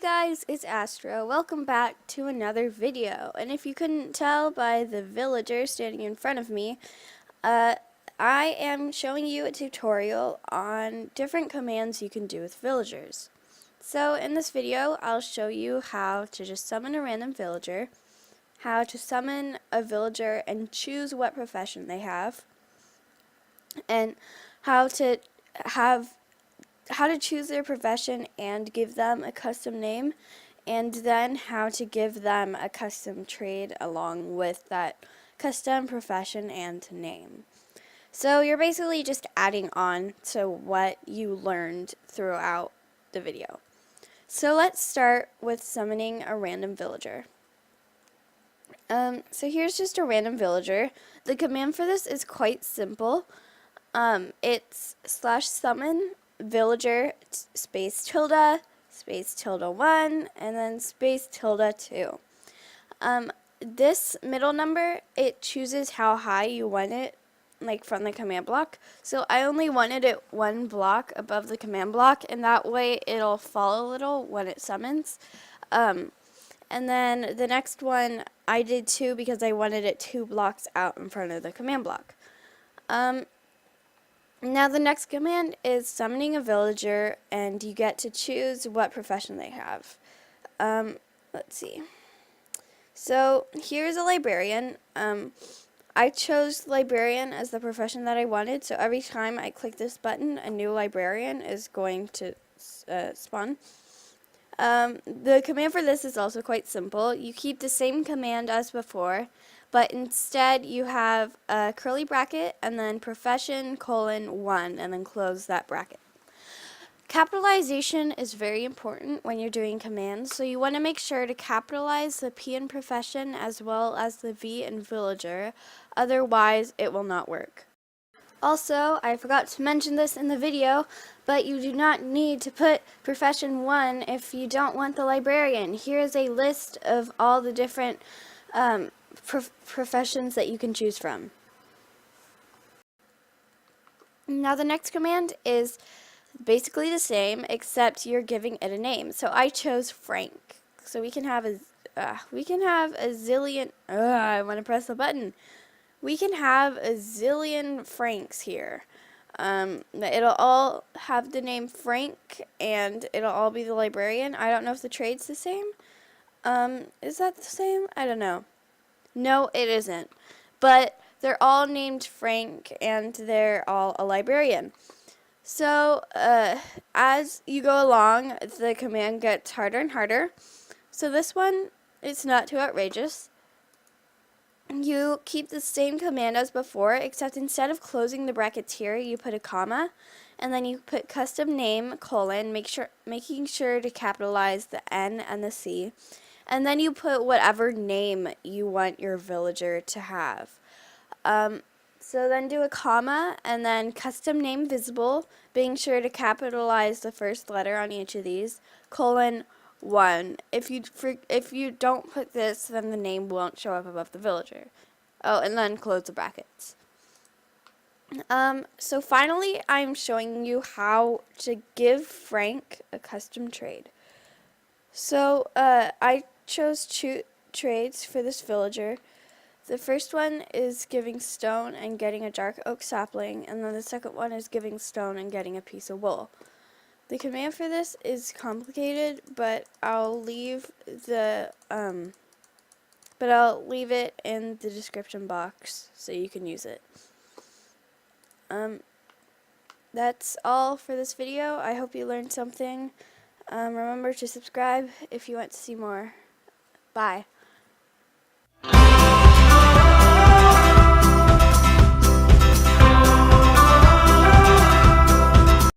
guys, it's Astro. Welcome back to another video. And if you couldn't tell by the villager standing in front of me, I am showing you a tutorial on different commands you can do with villagers. So in this video, I'll show you how to just summon a random villager, how to summon a villager and choose what profession they have, and how to choose their profession and give them a custom name, and then how to give them a custom trade along with that custom profession and name. So you're basically just adding on to what you learned throughout the video. So let's start with summoning a random villager. So here's just a random villager. The command for this is quite simple. It's /summon villager space tilde 1 and then space tilde 2. This middle number, it chooses how high you want it, like from the command block. So I only wanted it one block above the command block, and that way it'll fall a little when it summons. And then the next one I did 2 because I wanted it 2 blocks out in front of the command block. Now the next command is summoning a villager, and you get to choose what profession they have. Let's see. So here's a librarian. I chose librarian as the profession that I wanted, so every time I click this button, a new librarian is going to spawn. The command for this is also quite simple. You keep the same command as before, but instead you have a curly bracket and then profession : 1 and then close that bracket. Capitalization is very important when you're doing commands, so you want to make sure to capitalize the P in profession as well as the V in villager, otherwise it will not work. Also, I forgot to mention this in the video, but you do not need to put profession 1 if you don't want the librarian. Here is a list of all the different professions that you can choose from. Now the next command is basically the same, except you're giving it a name. So I chose Frank. So we can have a zillion. I want to press the button. We can have a zillion Franks here. It'll all have the name Frank, and it'll all be the librarian. I don't know if the trade's the same. Is that the same? I don't know. No, it isn't. But they're all named Frank, and they're all a librarian. So, as you go along, the command gets harder and harder. So this one, it's not too outrageous. You keep the same command as before, except instead of closing the brackets here, you put a comma, and then you put custom name : making sure to capitalize the N and the C, and then you put whatever name you want your villager to have. So then do a comma, and then custom name visible, being sure to capitalize the first letter on each of these, : 1. If you don't put this, then the name won't show up above the villager. Oh, and then close the brackets. So finally, I'm showing you how to give Frank a custom trade. So I chose 2 trades for this villager. The first one is giving stone and getting a dark oak sapling, and then the second one is giving stone and getting a piece of wool. The command for this is complicated, but I'll leave it in the description box so you can use it. That's all for this video. I hope you learned something. Remember to subscribe if you want to see more. Bye.